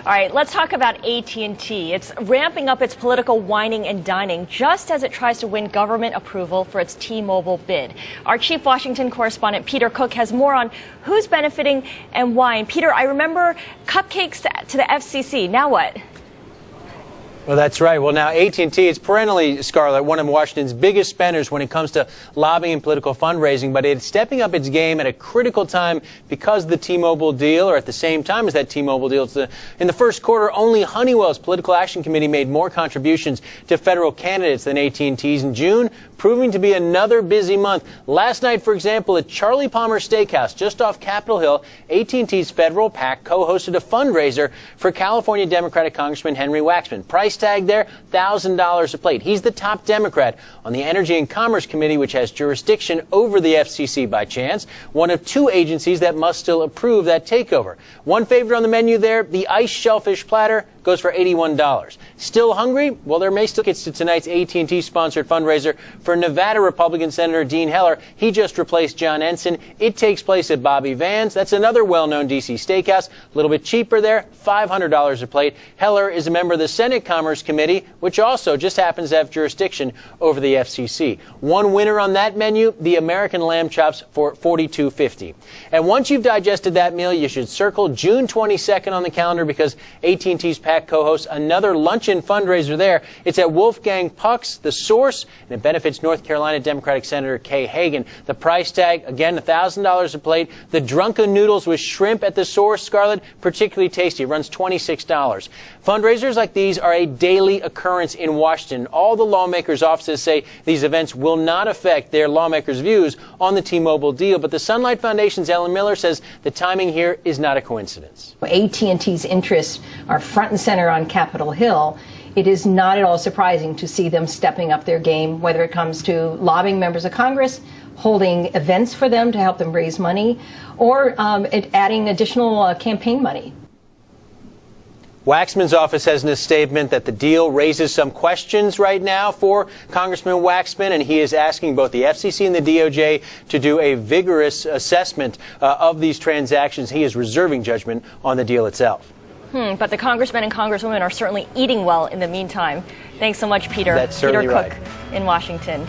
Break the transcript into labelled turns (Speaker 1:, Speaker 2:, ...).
Speaker 1: All right, let's talk about AT&T. It's ramping up its political whining and dining just as it tries to win government approval for its T-Mobile bid. Our chief Washington correspondent, Peter Cook, has more on who's benefiting and why. And Peter, I remember cupcakes to the FCC. Now what?
Speaker 2: Well, that's right. Well, now AT&T is perennially, Scarlett, one of Washington's biggest spenders when it comes to lobbying and political fundraising, but it's stepping up its game at a critical time because of the T-Mobile deal, or at the same time as that T-Mobile deal. In the first quarter, only Honeywell's Political Action Committee made more contributions to federal candidates than AT&T's in June, proving to be another busy month. Last night, for example, at Charlie Palmer Steakhouse just off Capitol Hill, AT&T's federal PAC co-hosted a fundraiser for California Democratic Congressman Henry Waxman. Price tag there, $1,000 a plate. He's the top Democrat on the Energy and Commerce Committee, which has jurisdiction over the FCC by chance, one of two agencies that must still approve that takeover. One favorite on the menu there, the iced shellfish platter, goes for $81. Still hungry? Well, there may still get to tonight's AT&T-sponsored fundraiser for Nevada Republican Senator Dean Heller. He just replaced John Ensign. It takes place at Bobby Van's. That's another well-known D.C. steakhouse. A little bit cheaper there, $500 a plate. Heller is a member of the Senate Commerce Committee, which also just happens to have jurisdiction over the FCC. One winner on that menu, the American lamb chops for $42.50. And once you've digested that meal, you should circle June 22nd on the calendar because AT&T's PAC co-hosts another luncheon fundraiser there. It's at Wolfgang Puck's, The Source, and it benefits North Carolina Democratic Senator Kay Hagan. The price tag, again, $1,000 a plate. The drunken noodles with shrimp at The Source, Scarlett, particularly tasty. It runs $26. Fundraisers like these are a daily occurrence in Washington. All the lawmakers' offices say these events will not affect their lawmakers' views on the T-Mobile deal, but the Sunlight Foundation's Ellen Miller says the timing here is not a coincidence.
Speaker 3: AT&T's interests are front and center on Capitol Hill. It is not at all surprising to see them stepping up their game, whether it comes to lobbying members of Congress, holding events for them to help them raise money, or adding additional campaign money.
Speaker 2: Waxman's office says in a statement that the deal raises some questions right now for Congressman Waxman, and he is asking both the FCC and the DOJ to do a vigorous assessment of these transactions. He is reserving judgment on the deal itself.
Speaker 1: But the congressmen and congresswomen are certainly eating well in the meantime. Thanks so much, Peter.
Speaker 2: That's certainly
Speaker 1: Peter Cook
Speaker 2: right.
Speaker 1: in Washington.